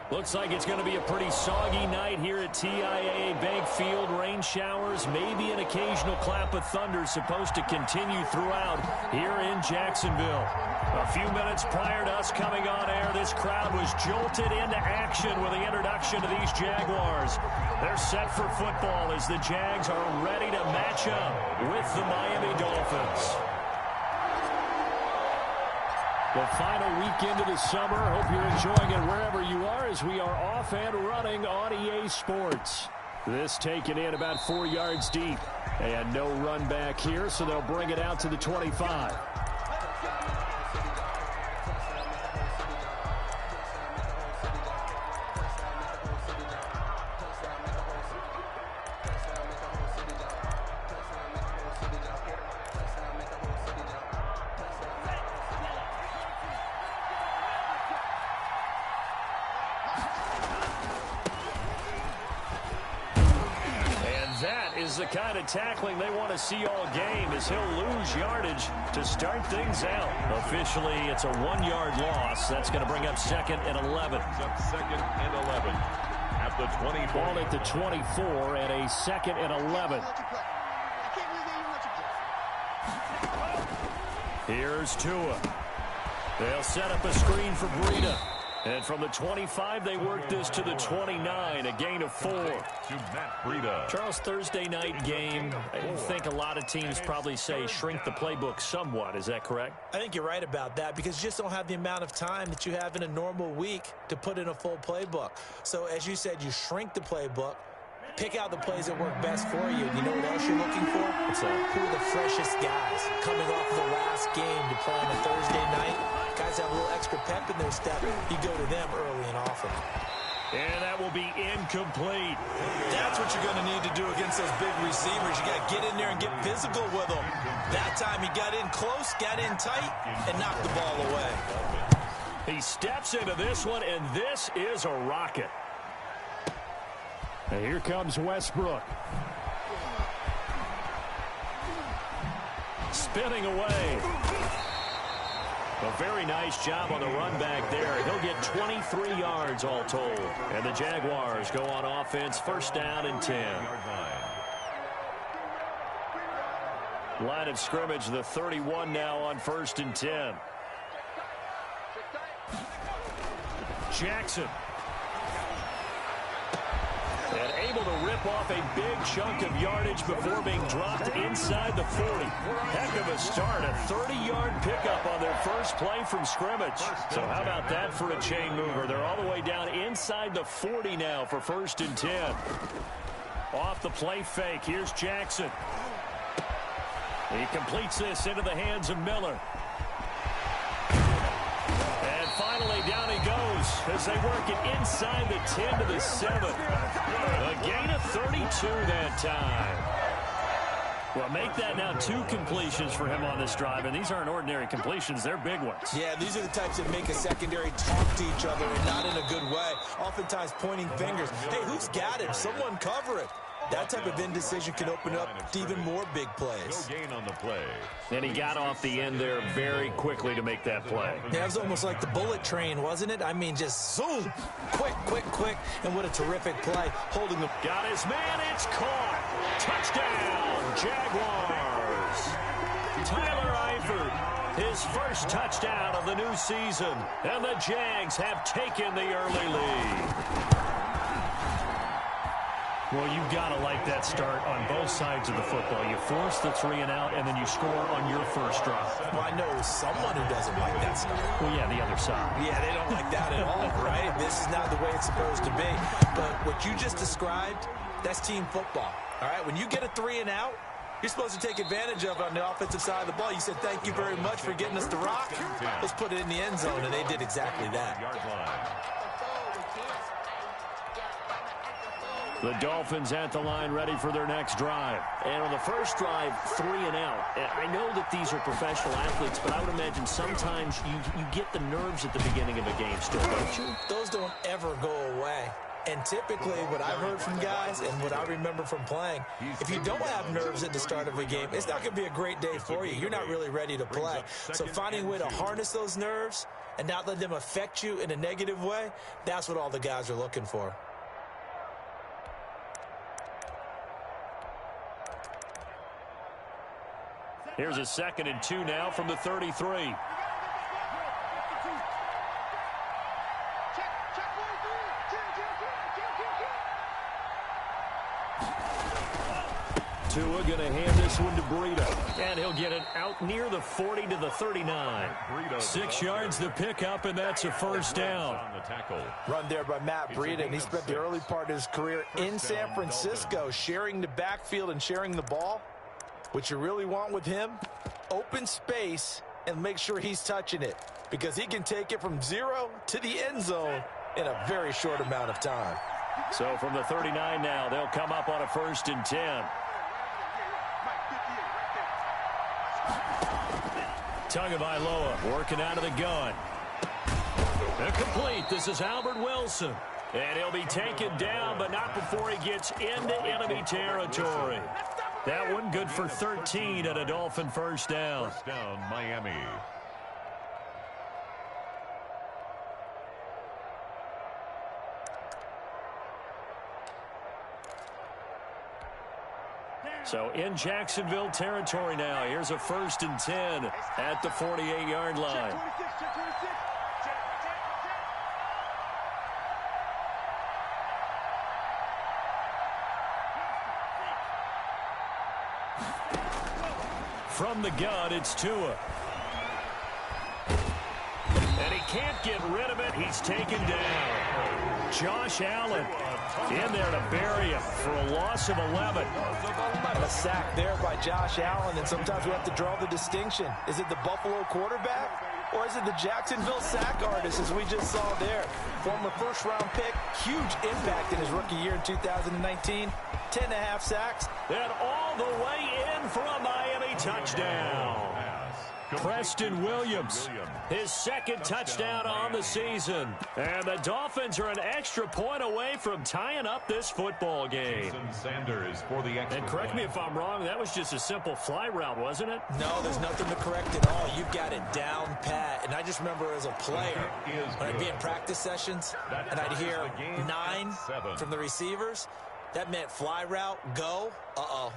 Looks like it's going to be a pretty soggy night here at TIAA Bank Field. Rain showers, maybe an occasional clap of thunder supposed to continue throughout here in Jacksonville. A few minutes prior to us coming on air, this crowd was jolted into action with the introduction to these Jaguars. They're set for football as the Jags are ready to match up with the Miami Dolphins. The final weekend of the summer. Hope you're enjoying it wherever you are as we are off and running on EA Sports. This taken in about 4 yards deep. And no run back here, so they'll bring it out to the 25. The kind of tackling they want to see all game as he'll lose yardage to start things out. Officially, it's a 1-yard loss. That's going to bring up 2nd and 11. Second and 11 at the 24. Ball at the 24 and a 2nd and 11. Here's Tua. They'll set up a screen for Breida. And from the 25, they work this to the 29, a gain of 4. To Matt Breida. Charles, Thursday night game, I think a lot of teams probably say shrink the playbook somewhat. Is that correct? I think you're right about that because you just don't have the amount of time that you have in a normal week to put in a full playbook. So, as you said, you shrink the playbook, pick out the plays that work best for you. You know what else you're looking for? Who are the freshest guys coming off the last game to play on a Thursday night? Guys have a little extra pep in their step. You go to them early and often. And that will be incomplete. That's what you're going to need to do against those big receivers. You got to get in there and get physical with them. That time he got in close, got in tight, and knocked the ball away. He steps into this one, and this is a rocket. And here comes Westbrook. Spinning away. A very nice job on the run back there. He'll get 23 yards all told. And the Jaguars go on offense, 1st down and 10. Line of scrimmage, the 31 now on 1st and 10. Jackson. And able to rip off a big chunk of yardage before being dropped inside the 40. Heck of a start. A 30-yard pickup on their first play from scrimmage. So how about that for a chain mover? They're all the way down inside the 40 now for 1st and 10. Off the play fake. Here's Jackson. He completes this into the hands of Miller. Finally, down he goes as they work it inside the 10 to the 7. A gain of 32 that time. Well, make that now 2 completions for him on this drive, and these aren't ordinary completions. They're big ones. Yeah, these are the types that make a secondary talk to each other and not in a good way. Oftentimes pointing fingers. Hey, who's got it? Someone cover it. That type of indecision can open up to even more big plays. No gain on the play. And he got off the end there very quickly to make that play. Yeah, it was almost like the bullet train, wasn't it? I mean, just zoom. Quick, quick, quick. And what a terrific play. Holding the... Got his man. It's caught. Touchdown, Jaguars. Tyler Eifert, his first touchdown of the new season. And the Jags have taken the early lead. Well, you've got to like that start on both sides of the football. You force the 3 and out, and then you score on your first drive. Well, I know someone who doesn't like that start. Well, yeah, the other side. Yeah, they don't like that at all, right? This is not the way it's supposed to be. But what you just described, that's team football, all right? When you get a 3 and out, you're supposed to take advantage of it on the offensive side of the ball. You said, thank you very much for getting us the rock. Let's put it in the end zone, and they did exactly that. The Dolphins at the line ready for their next drive. And on the first drive, 3 and out. And I know that these are professional athletes, but I would imagine sometimes you get the nerves at the beginning of a game still, don't you? Those don't ever go away. And typically what I've heard from guys and what I remember from playing, if you don't have nerves at the start of a game, it's not going to be a great day for you. You're not really ready to play. So finding a way to harness those nerves and not let them affect you in a negative way, that's what all the guys are looking for. Here's a 2nd and 2 now from the 33. Tua going to hand this one to Breida. And he'll get it out near the 40 to the 39. 6 yards the pickup, and that's a first down. Run there by Matt Breida, and he spent the early part of his career in San Francisco sharing the backfield and sharing the ball. What you really want with him, open space and make sure he's touching it, because he can take it from 0 to the end zone in a very short amount of time. So from the 39 now, they'll come up on a 1st and 10. Tagovailoa working out of the gun. Incomplete. This is Albert Wilson. And he'll be taken down, but not before he gets into enemy territory. That one good for 13 and a Dolphin first down. First down, Miami. So in Jacksonville territory now. Here's a 1st and 10 at the 48-yard line. From the gun, it's Tua. And he can't get rid of it. He's taken down. Josh Allen in there to bury him for a loss of 11. And a sack there by Josh Allen, and sometimes we have to draw the distinction. Is it the Buffalo quarterback, or is it the Jacksonville sack artist, as we just saw there? Former first-round pick, huge impact in his rookie year in 2019. 10.5 sacks. And all the way in for a Miami touchdown. Preston Williams, his 2nd touchdown on the season. And the Dolphins are an extra point away from tying up this football game. Sanders for the extra. And correct me if I'm wrong, that was just a simple fly route, wasn't it? No, there's nothing to correct at all. You've got it down pat. And I just remember as a player, when I'd be in practice sessions, and I'd hear 9 from the receivers, that meant fly route, go.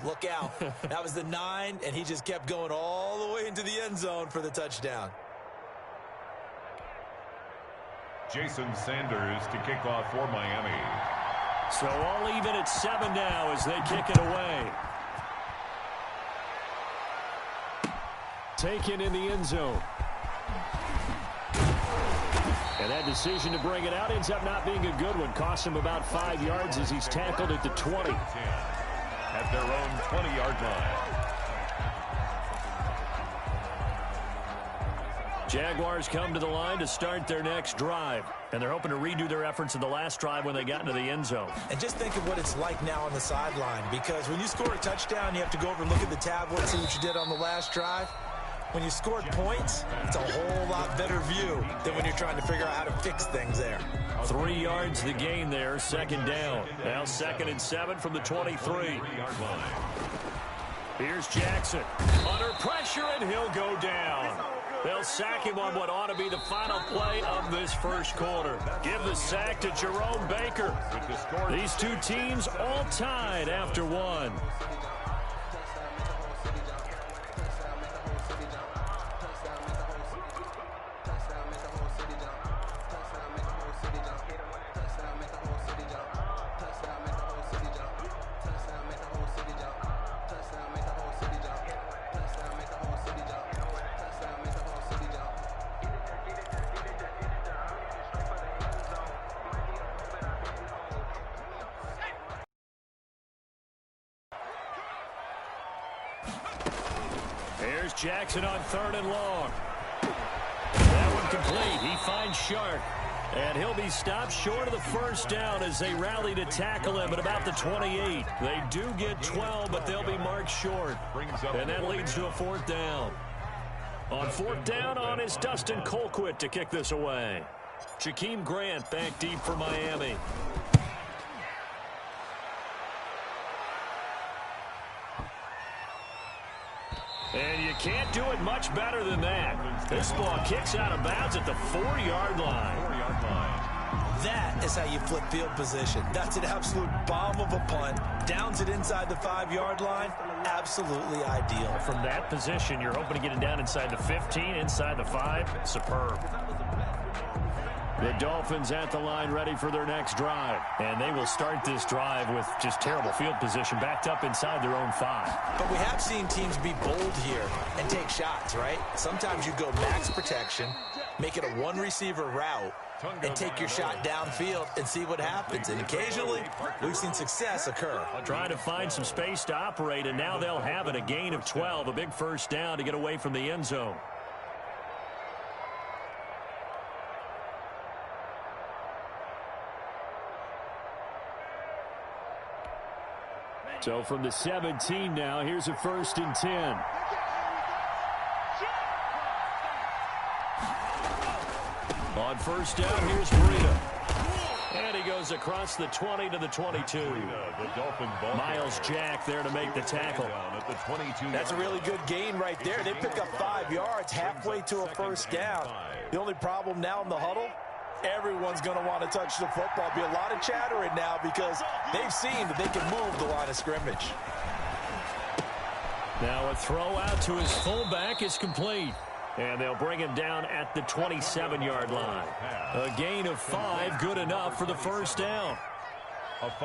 Look out. That was the 9, and he just kept going all the way into the end zone for the touchdown. Jason Sanders to kick off for Miami. So all even at 7 now as they kick it away. Taken in the end zone. And that decision to bring it out ends up not being a good one. Costs him about 5 yards as he's tackled at the 20. At their own 20-yard line. Jaguars come to the line to start their next drive. And they're hoping to redo their efforts in the last drive when they got into the end zone. And just think of what it's like now on the sideline. Because when you score a touchdown, you have to go over and look at the tablet, see what you did on the last drive. When you scored points, it's a whole lot better view than when you're trying to figure out how to fix things there. 3 yards the gain there, 2nd down. Now 2nd and 7 from the 23. Here's Jackson. Under pressure, and he'll go down. They'll sack him on what ought to be the final play of this first quarter. Give the sack to Jerome Baker. These two teams all tied after 1. Here's Jackson on 3rd and long. That one complete. He finds Sharp. And he'll be stopped short of the first down as they rally to tackle him at about the 28. They do get 12, but they'll be marked short. And that leads to a 4th down. On 4th down on is Dustin Colquitt to kick this away. Jakeem Grant back deep for Miami. And you can't do it much better than that. This ball kicks out of bounds at the 4-yard line. 4-yard line. That is how you flip field position. That's an absolute bomb of a punt. Downs it inside the 5-yard line. Absolutely ideal. From that position, you're hoping to get it down inside the 15, inside the 5. Superb. The Dolphins at the line ready for their next drive. And they will start this drive with just terrible field position, backed up inside their own 5. But we have seen teams be bold here and take shots, right? Sometimes you go max protection, make it a one-receiver route, and take your shot downfield and see what happens. And occasionally, we've seen success occur. Trying to find some space to operate, and now they'll have it. A gain of 12, a big first down to get away from the end zone. So from the 17 now, here's a 1st and 10. On first down, here's Breida. And he goes across the 20 to the 22. Miles Jack there to make the tackle. That's a really good gain right there. They pick up 5 yards halfway to a first down. The only problem now in the huddle, everyone's going to want to touch the football. Be a lot of chattering now because they've seen that they can move the line of scrimmage. Now a throw out to his fullback is complete. And they'll bring him down at the 27-yard line. A gain of 5, good enough for the first down.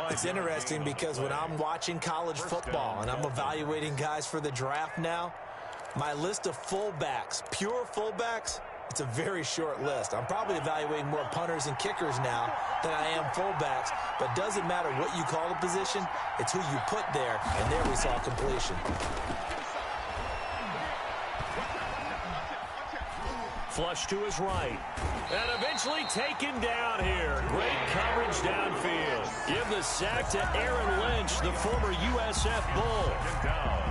It's interesting because when I'm watching college football and I'm evaluating guys for the draft now, my list of fullbacks, pure fullbacks, it's a very short list. I'm probably evaluating more punters and kickers now than I am fullbacks. But it doesn't matter what you call the position, it's who you put there. And there we saw completion. Flush to his right. And eventually taken down here. Great coverage downfield. Give the sack to Aaron Lynch, the former USF Bull.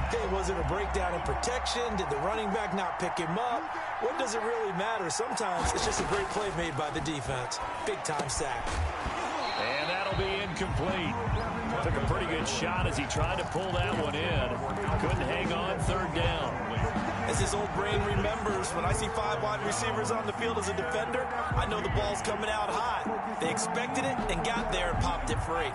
Hey, was it a breakdown in protection? Did the running back not pick him up? What does it really matter? Sometimes it's just a great play made by the defense. Big-time sack. And that'll be incomplete. Took a pretty good shot as he tried to pull that one in. Couldn't hang on, 3rd down. As his old brain remembers, when I see 5 wide receivers on the field as a defender, I know the ball's coming out hot. They expected it and got there and popped it free.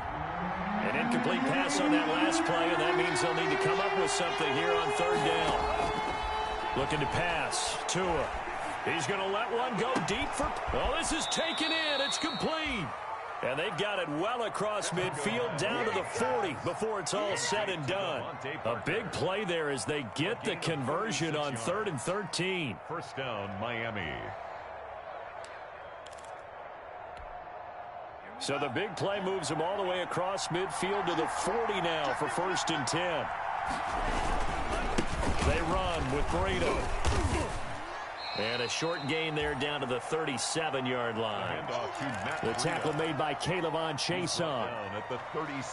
An incomplete pass on that last play, and that means they'll need to come up with something here on 3rd down. Looking to pass. Tua. He's going to let one go deep for... Oh, this is taken in. It's complete. And they've got it well across midfield down to the 40 before it's all said and done. A big play there as they get the conversion on 3rd and 13. First down, Miami. So the big play moves them all the way across midfield to the 40 now for 1st and 10. They run with Breida. And a short gain there down to the 37-yard line. The tackle made by K'Lavon Chaisson. The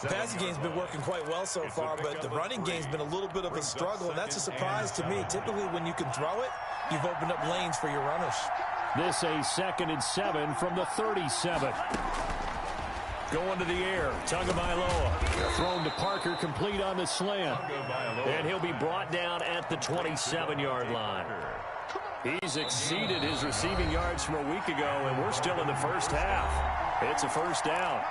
passing game's been working quite well so far, but the running game's been a little bit of a struggle, and that's a surprise to me. Typically, when you can throw it, you've opened up lanes for your runners. This a 2nd and 7 from the 37. Going to the air, Tagovailoa. Thrown to Parker, complete on the slant. And he'll be brought down at the 27-yard line. He's exceeded his receiving yards from a week ago, and we're still in the first half. It's a first down.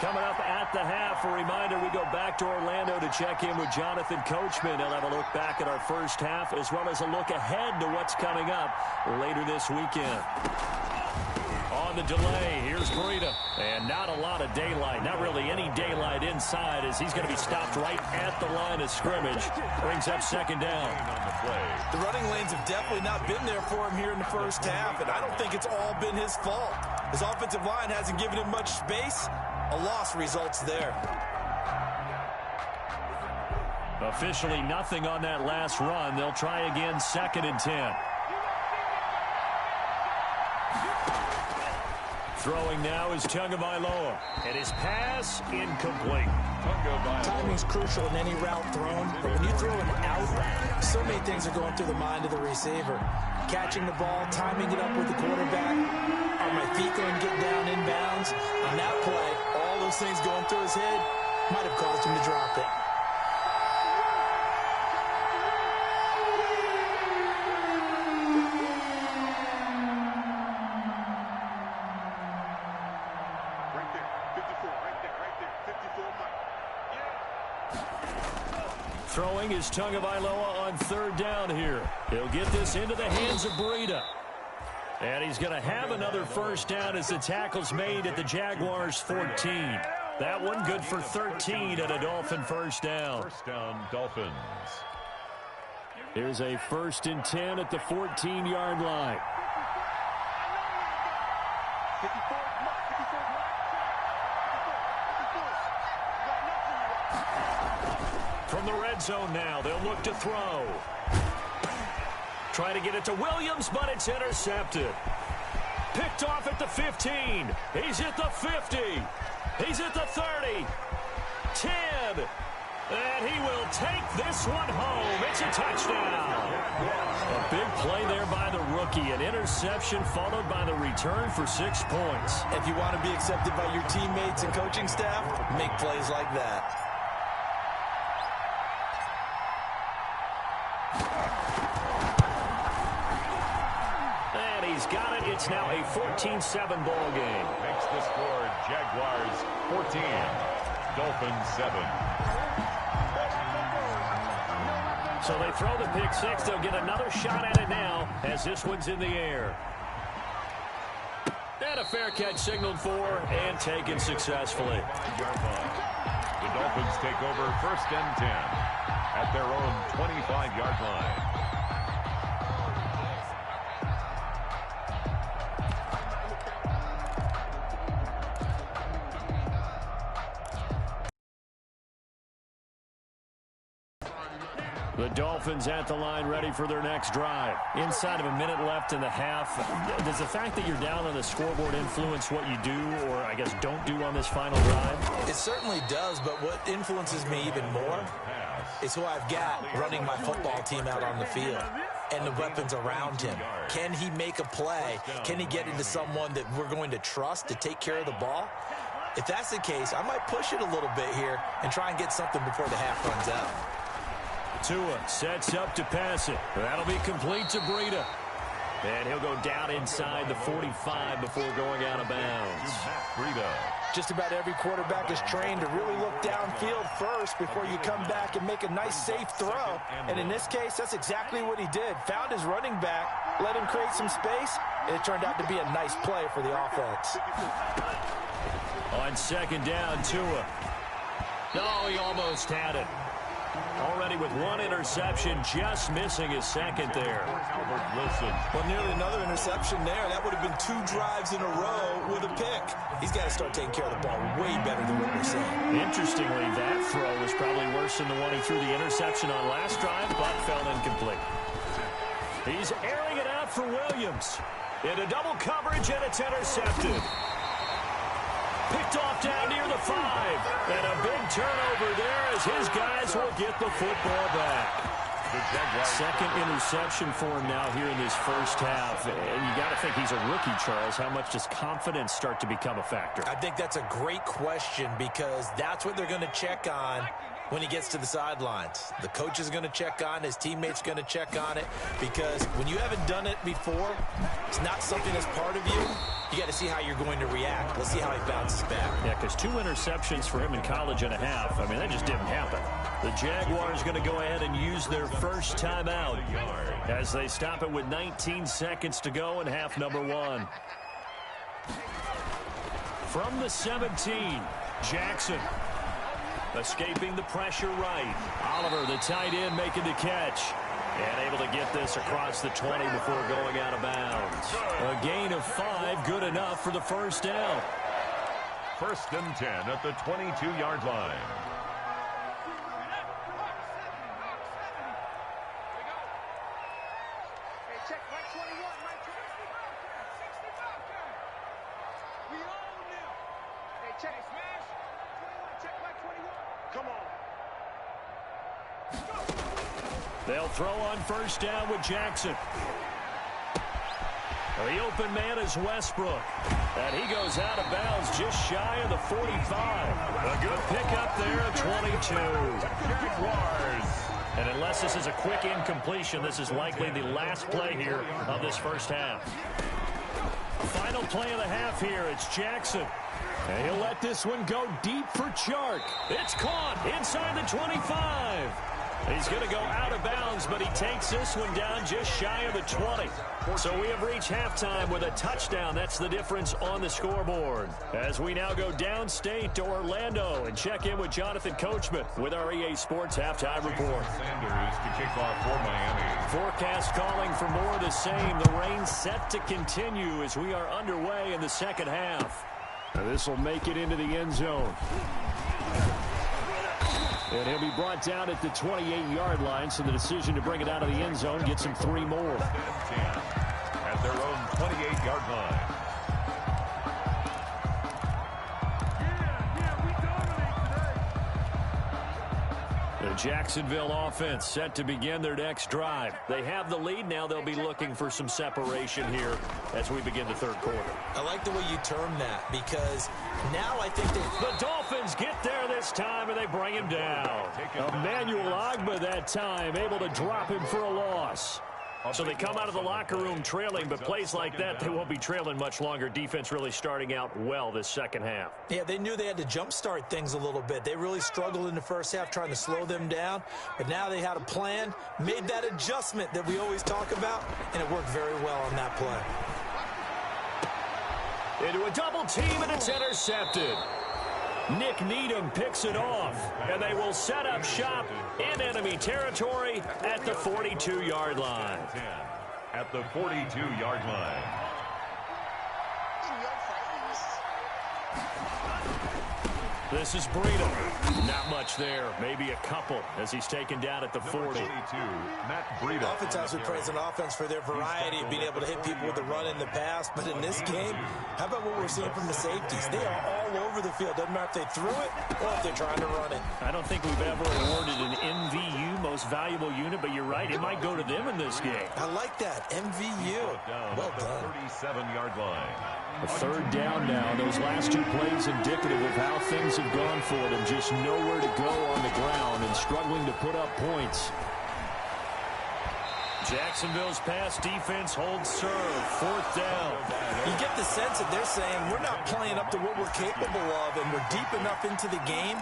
Coming up at the half, a reminder, we go back to Orlando to check in with Jonathan Coachman. He'll have a look back at our first half as well as a look ahead to what's coming up later this weekend. On the delay, here's Breida. And not a lot of daylight, not really any daylight inside as he's going to be stopped right at the line of scrimmage. Brings up 2nd down. The running lanes have definitely not been there for him here in the first half, and I don't think it's all been his fault. His offensive line hasn't given him much space. A loss results there. Officially nothing on that last run. They'll try again, 2nd and 10. Throwing now is Tagovailoa. And his pass incomplete. Timing's crucial in any route thrown, but when you throw an out, so many things are going through the mind of the receiver. Catching the ball, timing it up with the quarterback. Are my feet going to get down inbounds? On that play, all those things going through his head, might have caused him to drop it. Throwing is Tagovailoa on third down here. He'll get this into the hands of Breida. And he's going to have another first down as the tackle's made at the Jaguars' 14. That one good for 13 and a Dolphin first down. First down, Dolphins. Here's a 1st and 10 at the 14-yard line. From the red zone now, they'll look to throw. Try to get it to Williams, but it's intercepted. Picked off at the 15. He's at the 50. He's at the 30. 10. And he will take this one home. It's a touchdown. A big play there by the rookie. An interception followed by the return for 6 points. If you want to be accepted by your teammates and coaching staff, make plays like that. And he's got it. It's now a 14-7 ball game. Makes the score Jaguars 14, Dolphins 7. So they throw the pick six. They'll get another shot at it now as this one's in the air. And a fair catch signaled for and taken successfully. The Dolphins take over 1st and 10 at their own 25-yard line. The Dolphins at the line ready for their next drive. Inside of a minute left in the half. Does the fact that you're down on the scoreboard influence what you do or, I guess, don't do on this final drive? It certainly does, but what influences me even more is who I've got running my football team out on the field and the weapons around him. Can he make a play? Can he get into someone that we're going to trust to take care of the ball? If that's the case, I might push it a little bit here and try and get something before the half runs out. Tua sets up to pass it. That'll be complete to Breida. And he'll go down inside the 45 before going out of bounds. Just about every quarterback is trained to really look downfield first before you come back and make a nice, safe throw. And in this case, that's exactly what he did. Found his running back, let him create some space, and it turned out to be a nice play for the offense. On 2nd down, Tua. No, he almost had it. Already with one interception, just missing his 2nd there. Well, nearly another interception there. That would have been 2 drives in a row with a pick. He's got to start taking care of the ball way better than what we're seeing. Interestingly, that throw was probably worse than the one he threw the interception on last drive, but fell incomplete. He's airing it out for Williams. Into double coverage, and it's intercepted. Picked off down near the 5. And a big turnover there as his guys will get the football back. 2nd interception for him now here in this first half. And you got to think he's a rookie, Charles. How much does confidence start to become a factor? I think that's a great question because that's what they're going to check on when he gets to the sidelines. The coach is going to check on, his teammates going to check on it, because when you haven't done it before, it's not something that's part of you. You got to see how you're going to react. Let's see how he bounces back. Yeah, because 2 interceptions for him in college and a half. I mean, that just didn't happen. The Jaguars going to go ahead and use their first timeout as they stop it with 19 seconds to go in half number 1. From the 17, Jackson. Escaping the pressure right. Oliver, the tight end, making the catch. And able to get this across the 20 before going out of bounds. A gain of 5, good enough for the first down. 1st and 10 at the 22-yard line. They'll throw on first down with Jackson. The open man is Westbrook. And he goes out of bounds just shy of the 45. A good pickup there, 22. Jaguars. And unless this is a quick incompletion, this is likely the last play here of this first half. Final play of the half here. It's Jackson. And he'll let this one go deep for Chark. It's caught inside the 25. He's going to go out of bounds, but he takes this one down just shy of the 20. So we have reached halftime with a touchdown. That's the difference on the scoreboard. As we now go downstate to Orlando and check in with Jonathan Coachman with our EA Sports Halftime Report. Sanders to kick off for Miami. Forecast calling for more of the same. The rain set to continue as we are underway in the second half. This will make it into the end zone. And he'll be brought down at the 28-yard line, so the decision to bring it out of the end zone gets him 3 more. At their own 28-yard line. The Jacksonville offense set to begin their next drive. They have the lead. Now they'll be looking for some separation here as we begin the third quarter. I like the way you term that because now I think the Dolphins get there this time and they bring him down. Emmanuel Ogbah that time able to drop him for a loss. So they come out of the locker room trailing, but plays like that, they won't be trailing much longer. Defense really starting out well this second half. Yeah, they knew they had to jumpstart things a little bit. They really struggled in the first half trying to slow them down, but now they had a plan, made that adjustment that we always talk about, and it worked very well on that play. Into a double team, and it's intercepted. Nick Needham picks it off, and they will set up shop in enemy territory at the 42-yard line. At the 42-yard line. This is Breida. Not much there. Maybe a couple as he's taken down at the 40. Matt Breida. Oftentimes we praise an offense for their variety of being able to hit people with the run in the pass. But in this game, how about what we're seeing from the safeties? They are all over the field. Doesn't matter if they threw it or if they're trying to run it. I don't think we've ever awarded an MVU, most valuable unit, but you're right. It might go to them in this game. I like that. MVU. Well done. 37-yard line. A third down now. Those last two plays indicative of how things have gone for them. Just nowhere to go on the ground and struggling to put up points. Jacksonville's pass defense holds serve. Fourth down. You get the sense that they're saying we're not playing up to what we're capable of, and we're deep enough into the game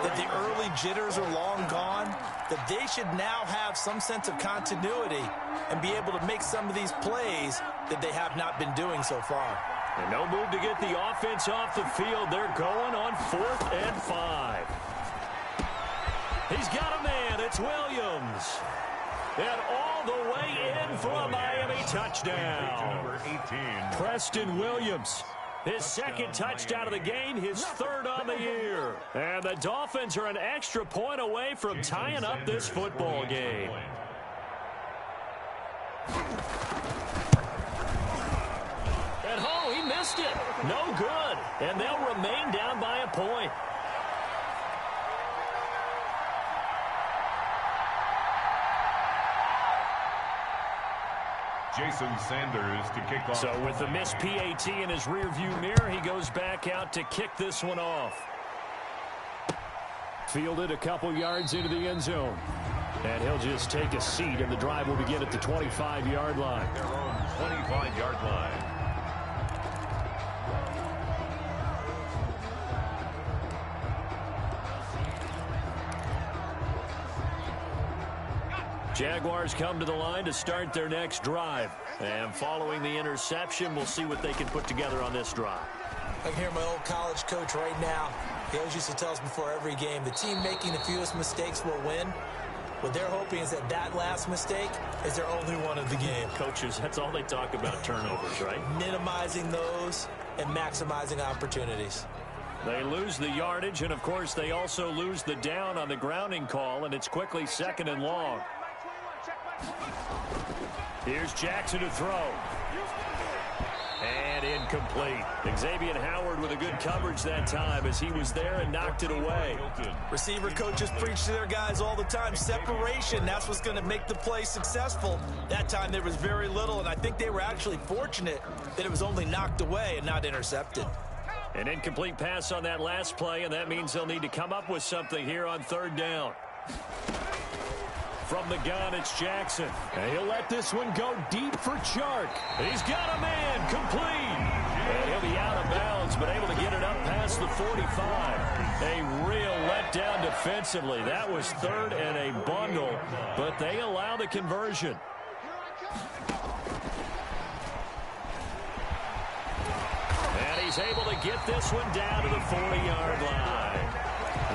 that the early jitters are long gone, that they should now have some sense of continuity and be able to make some of these plays that they have not been doing so far. And no move to get the offense off the field. They're going on 4th and 5. He's got a man. It's Williams. And all the way in for a Miami touchdown. Number 18. Preston Williams. His second touchdown of the game, his third on the year. And the Dolphins are an extra point away from tying up this football game. And oh, he missed it. No good. And they'll remain down by a point. Jason Sanders to kick off. So with the missed PAT in his rearview mirror, he goes back out to kick this one off. Fielded a couple yards into the end zone. And he'll just take a seat, and the drive will begin at the 25-yard line. Their own 25-yard line. Jaguars come to the line to start their next drive. And following the interception, we'll see what they can put together on this drive. I can hear my old college coach right now. He always used to tell us before every game, the team making the fewest mistakes will win. What they're hoping is that that last mistake is their only one of the game. Coaches, that's all they talk about, turnovers, right? Minimizing those and maximizing opportunities. They lose the yardage, and, of course, they also lose the down on the grounding call, and it's quickly 2nd and long. Here's Jackson to throw. And And incomplete. Xavier Howard with a good coverage that time as he was there and knocked it away. Receiver coaches preach to their guys all the time. Separation, that's what's going to make the play successful. That time there was very little, and I think they were actually fortunate that it was only knocked away and not intercepted. An incomplete pass on that last play, and that means they'll need to come up with something here on third down. From the gun, it's Jackson. And he'll let this one go deep for Chark. He's got a man, complete. And he'll be out of bounds, but able to get it up past the 45. A real letdown defensively. That was third and a bundle, but they allow the conversion. And he's able to get this one down to the 40-yard line.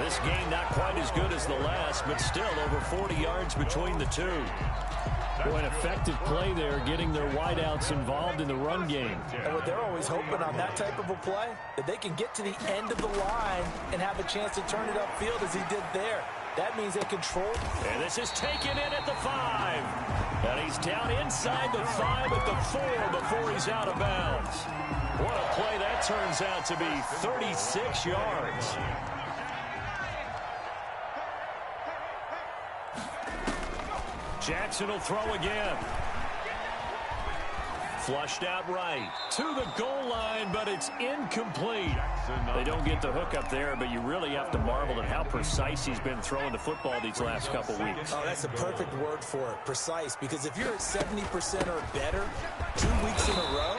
This game not quite as good as the last, but still over 40 yards between the two. Boy, an effective play there, getting their wideouts involved in the run game. And what they're always hoping on that type of a play, that they can get to the end of the line and have a chance to turn it upfield as he did there. That means they control. And this is taken in at the 5. And he's down inside the 5 at the 4 before he's out of bounds. What a play that turns out to be, 36 yards. Jackson will throw again. Flushed out right to the goal line, but it's incomplete. They don't get the hook up there, but you really have to marvel at how precise he's been throwing the football these last couple weeks. Oh, that's a perfect word for it, precise, because if you're at 70% or better 2 weeks in a row,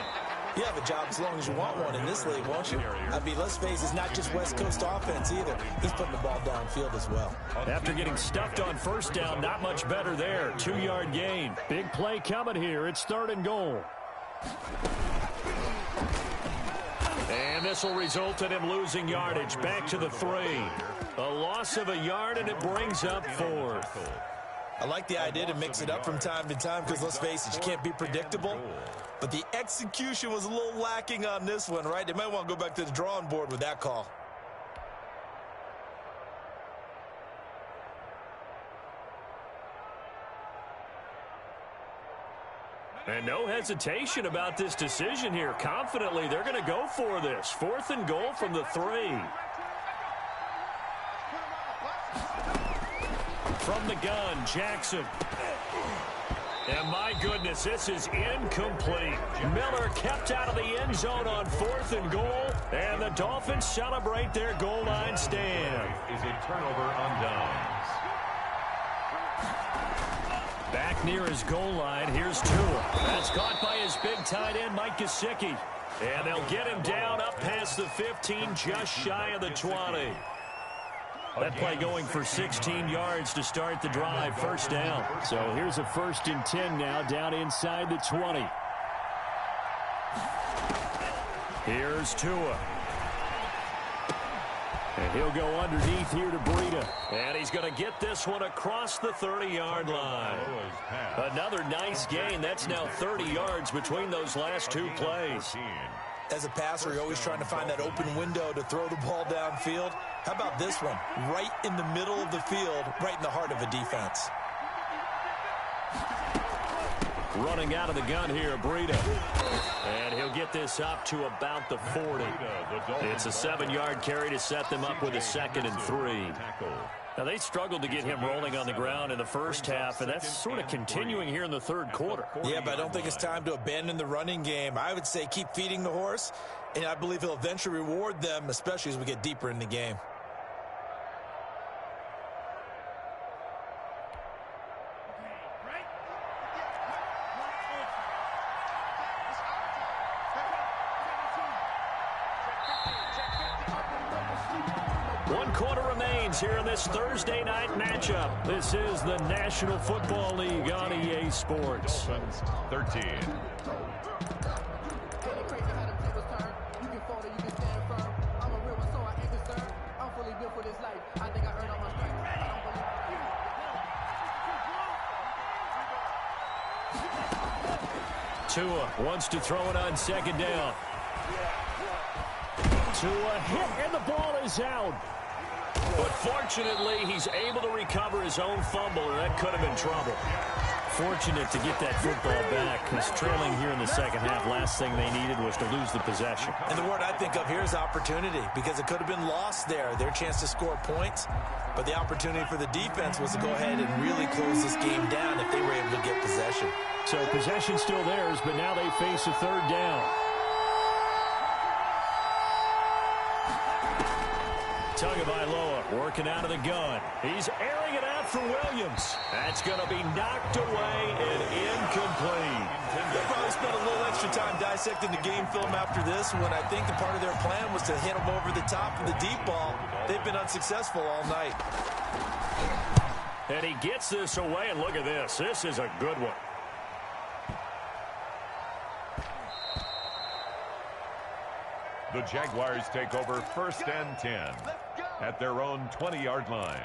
you have a job as long as you want one in this league, won't you? I mean, let's face it, it's not just West Coast offense either. He's putting the ball downfield as well. After getting stuffed on first down, not much better there. 2-yard gain. Big play coming here. It's third and goal. And this will result in him losing yardage. Back to the 3. A loss of a yard, and it brings up fourth. I like the idea to mix it up from time to time because, let's face it, you can't be predictable. But the execution was a little lacking on this one, right? They might want to go back to the drawing board with that call. And no hesitation about this decision here. Confidently, they're going to go for this. 4th and goal from the 3. From the gun, Jackson. And my goodness, this is incomplete. Miller kept out of the end zone on 4th and goal, and the Dolphins celebrate their goal line stand. Is a turnover on downs. Back near his goal line, here's Tua. That's caught by his big tight end, Mike Gesicki. And they'll get him down up past the 15, just shy of the 20. That play going for 16 yards to start the drive, first down. So here's a 1st and 10 now, down inside the 20. Here's Tua. And he'll go underneath here to Breida. And he's going to get this one across the 30-yard line. Another nice gain. That's now 30 yards between those last 2 plays. As a passer, you're always trying to find that open window to throw the ball downfield. How about this one? Right in the middle of the field, right in the heart of a defense. Running out of the gun here, Breida. And he'll get this up to about the 40. It's a 7-yard carry to set them up with a 2nd and 3. Now, they struggled to get him rolling on the ground in the first half, and that's sort of continuing here in the third quarter. Yeah, but I don't think it's time to abandon the running game. I would say keep feeding the horse, and I believe he'll eventually reward them, especially as we get deeper in the game. Here in this Thursday night matchup. This is the National Football League on EA Sports. 13. Tua wants to throw it on 2nd down. Tua hit, and the ball is out. But fortunately, he's able to recover his own fumble, and that could have been trouble. fortunate to get that football back, because trailing here in the second half, last thing they needed was to lose the possession. And the word I think of here is opportunity, because it could have been lost there, their chance to score points. But the opportunity for the defense was to go ahead and really close this game down if they were able to get possession. So possession still theirs, but now they face a third down. Tagovailoa working out of the gun. He's airing it out for Williams. That's going to be knocked away and incomplete. They'll probably spend a little extra time dissecting the game film after this when I think the part of their plan was to hit them over the top of the deep ball. They've been unsuccessful all night. And he gets this away, and look at this. This is a good one. The Jaguars take over 1st and 10 at their own 20-yard line.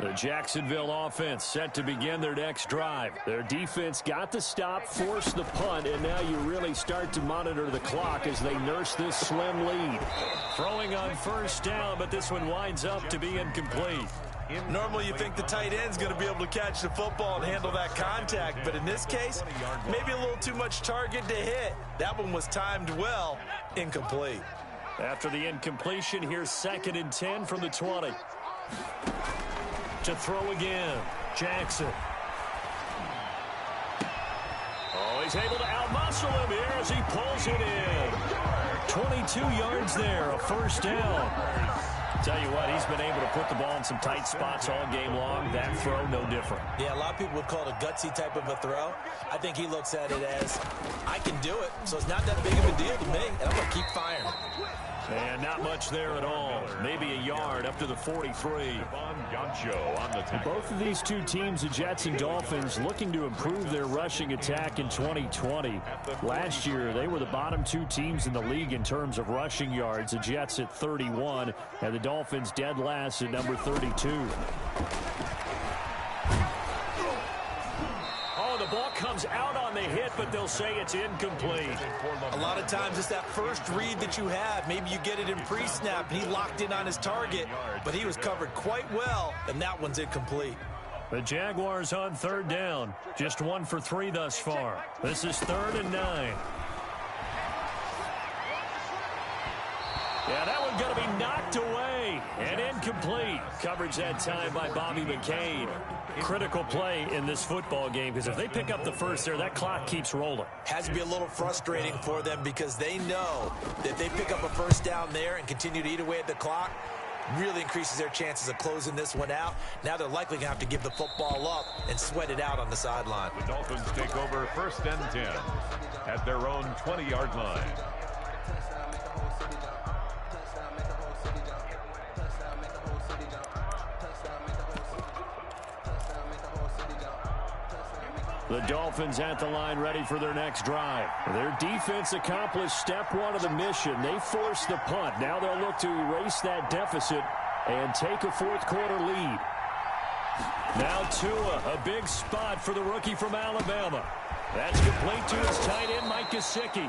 The Jacksonville offense set to begin their next drive. Their defense got the stop, forced the punt, and now you really start to monitor the clock as they nurse this slim lead. Throwing on first down, but this one winds up to be incomplete. Normally you think the tight end's going to be able to catch the football and handle that contact, but in this case, maybe a little too much target to hit. That one was timed well, incomplete. After the incompletion, here's 2nd and 10 from the 20. To throw again, Jackson. Oh, he's able to outmuscle him here as he pulls it in. 22 yards there, a first down. Tell you what, he's been able to put the ball in some tight spots all game long. That throw, no different. Yeah, a lot of people would call it a gutsy type of a throw. I think he looks at it as, I can do it, so it's not that big of a deal to me, and I'm going to keep firing. And not much there at all. Maybe a yard up to the 43. Both of these two teams, the Jets and Dolphins, looking to improve their rushing attack in 2020. Last year, they were the bottom two teams in the league in terms of rushing yards. The Jets at 31, and the Dolphins dead last at number 32. The ball comes out on the hit, but they'll say it's incomplete. A lot of times it's that first read that you have. Maybe you get it in pre-snap. He locked in on his target, but he was covered quite well, and that one's incomplete. The Jaguars on third down. Just 1 for 3 thus far. This is 3rd and 9. Yeah, that one's going to be knocked away and incomplete. Coverage that time by Bobby McCain. Critical play in this football game, because if they pick up the first there, that clock keeps rolling. Has to be a little frustrating for them, because they know that if they pick up a first down there and continue to eat away at the clock, really increases their chances of closing this one out. Now they're likely going to have to give the football up and sweat it out on the sideline. The Dolphins take over 1st and 10 at their own 20-yard line. The Dolphins at the line, ready for their next drive. Their defense accomplished step 1 of the mission. They forced the punt. Now they'll look to erase that deficit and take a fourth-quarter lead. Now Tua, a big spot for the rookie from Alabama. That's complete to his tight end, Mike Gesicki.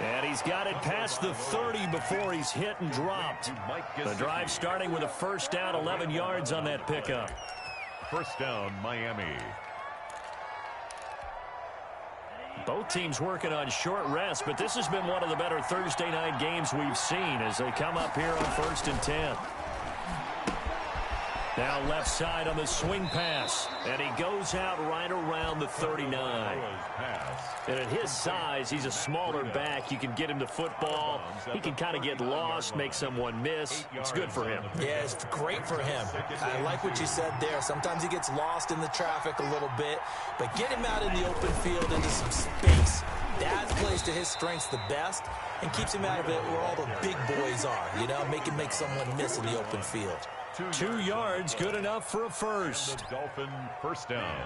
And he's got it past the 30 before he's hit and dropped. The drive starting with a first down, 11 yards on that pickup. First down, Miami. Both teams working on short rest, but this has been one of the better Thursday night games we've seen as they come up here on 1st and 10. Now left side on the swing pass, and he goes out right around the 39. And at his size, he's a smaller back. You can get him the football. He can kind of get lost, make someone miss. It's good for him. Yeah, it's great for him. I like what you said there. Sometimes he gets lost in the traffic a little bit, but get him out in the open field into some space. That plays to his strengths the best and keeps him out of it where all the big boys are, you know, make someone miss in the open field. 2 yards, good enough for a first. Dolphin first down.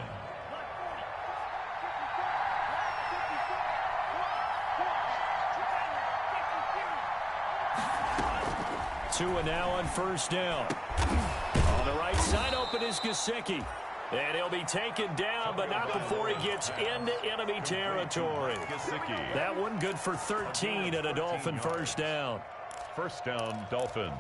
Tua now on first down. On the right side, open is Gesicki. And he'll be taken down, but not before he gets into enemy territory. That one good for 13 and a Dolphin first down. First down, Dolphins.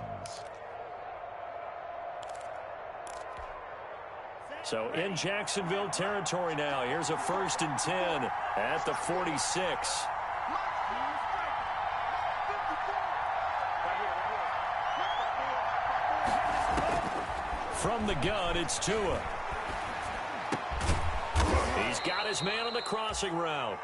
So in Jacksonville territory now. Here's a 1st and 10 at the 46. From the gun, it's Tua. He's got his man on the crossing route.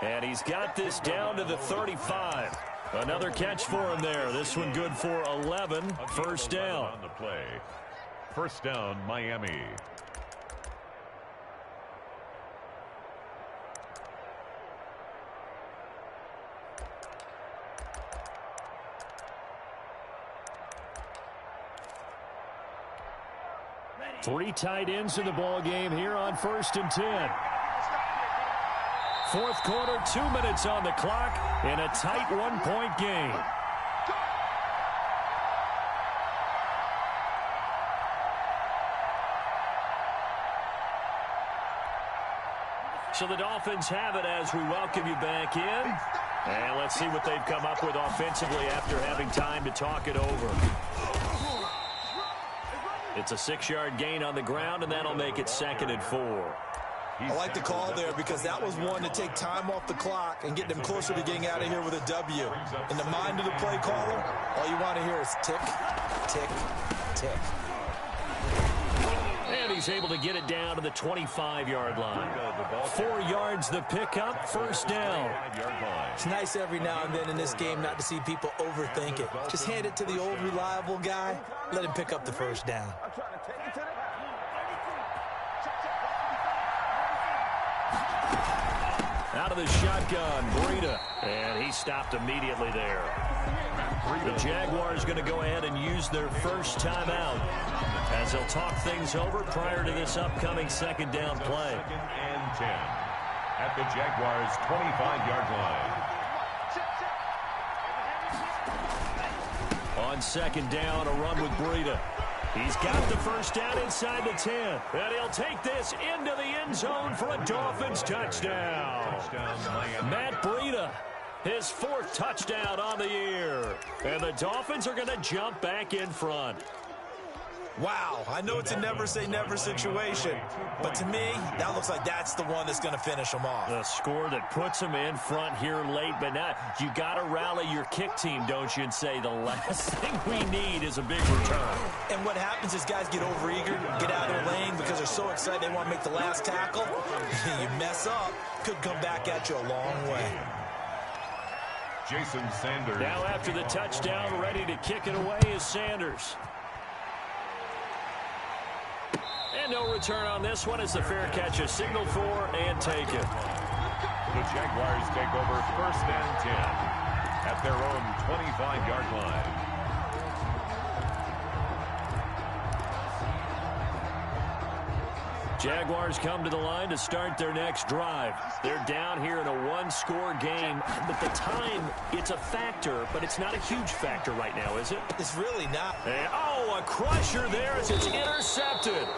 And he's got this down to the 35. Another catch for him there. This one good for 11. First down. On the play. First down, Miami. Three tight ends in the ball game here on 1st and 10. Fourth quarter, 2 minutes on the clock in a tight 1-point game. So the Dolphins have it as we welcome you back in. And let's see what they've come up with offensively after having time to talk it over. It's a 6-yard gain on the ground, and that'll make it 2nd and 4. I like the call there because that was one to take time off the clock and get them closer to getting out of here with a W. In the mind of the play caller, all you want to hear is tick, tick, tick. And he's able to get it down to the 25-yard line. 4 yards the pickup, first down. It's nice every now and then in this game not to see people overthink it. Just hand it to the old reliable guy, let him pick up the first down. Out of the shotgun, Breida, and he stopped immediately there. The Jaguars going to go ahead and use their first timeout as they'll talk things over prior to this upcoming 2nd down play. 2nd and 10 at the Jaguars' 25-yard line. On 2nd down, a run with Breida. He's got the first down inside the 10. And he'll take this into the end zone for a Dolphins touchdown. Matt Breida, his 4th touchdown on the year. And the Dolphins are going to jump back in front. Wow, I know it's a never-say-never situation, but to me, that looks like that's the one that's going to finish them off. The score that puts them in front here late, but now you got to rally your kick team, don't you, and say the last thing we need is a big return. And what happens is guys get overeager, get out of their lane because they're so excited they want to make the last tackle. You mess up, could come back at you a long way. Jason Sanders. Now after the touchdown, ready to kick it away is Sanders. And no return on this one as the fair catch is signaled for and taken. The Jaguars take over 1st and 10 at their own 25-yard line. Jaguars come to the line to start their next drive. They're down here in a 1-score game, but the time, it's a factor, but it's not a huge factor right now, is it? It's really not. And, a crusher there as it's intercepted.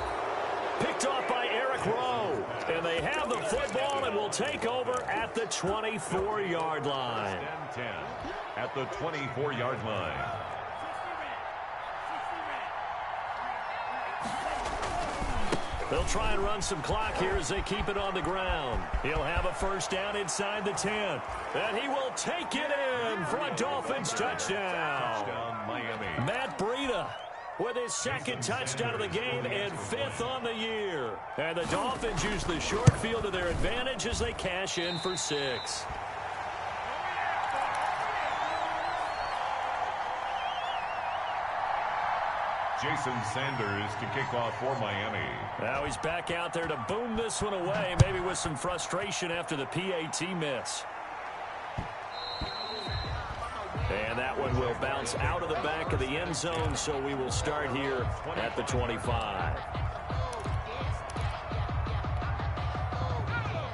Picked off by Eric Rowe. And they have the football and will take over at the 24-yard line. 10 at the 24-yard line. They'll try and run some clock here as they keep it on the ground. He'll have a first down inside the 10. And he will take it in for a Dolphins touchdown. Miami. Matt Breida with his 2nd touchdown of the game and 5th on the year. And the Dolphins use the short field to their advantage as they cash in for 6. Jason Sanders to kick off for Miami. Now he's back out there to boom this one away, maybe with some frustration after the PAT miss. And that one will bounce out of the back of the end zone, so we will start here at the 25.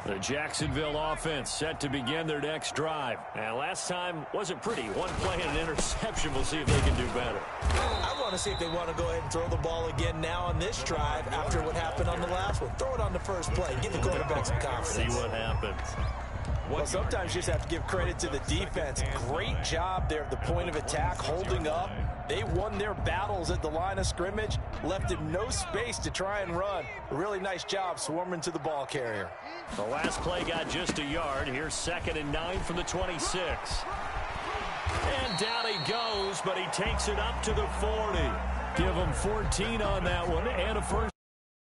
The Jacksonville offense set to begin their next drive. And last time wasn't pretty. One play and an interception. We'll see if they can do better. I want to see if they want to go ahead and throw the ball again now on this drive after what happened on the last one. Throw it on the first play. Give the quarterback some confidence. See what happens. Well, sometimes you just have to give credit to the defense. Great job there at the point of attack, holding up. They won their battles at the line of scrimmage, left him no space to try and run. A really nice job swarming to the ball carrier. The last play got just a yard. Here's 2nd and 9 from the 26. And down he goes, but he takes it up to the 40. Give him 14 on that one and a first.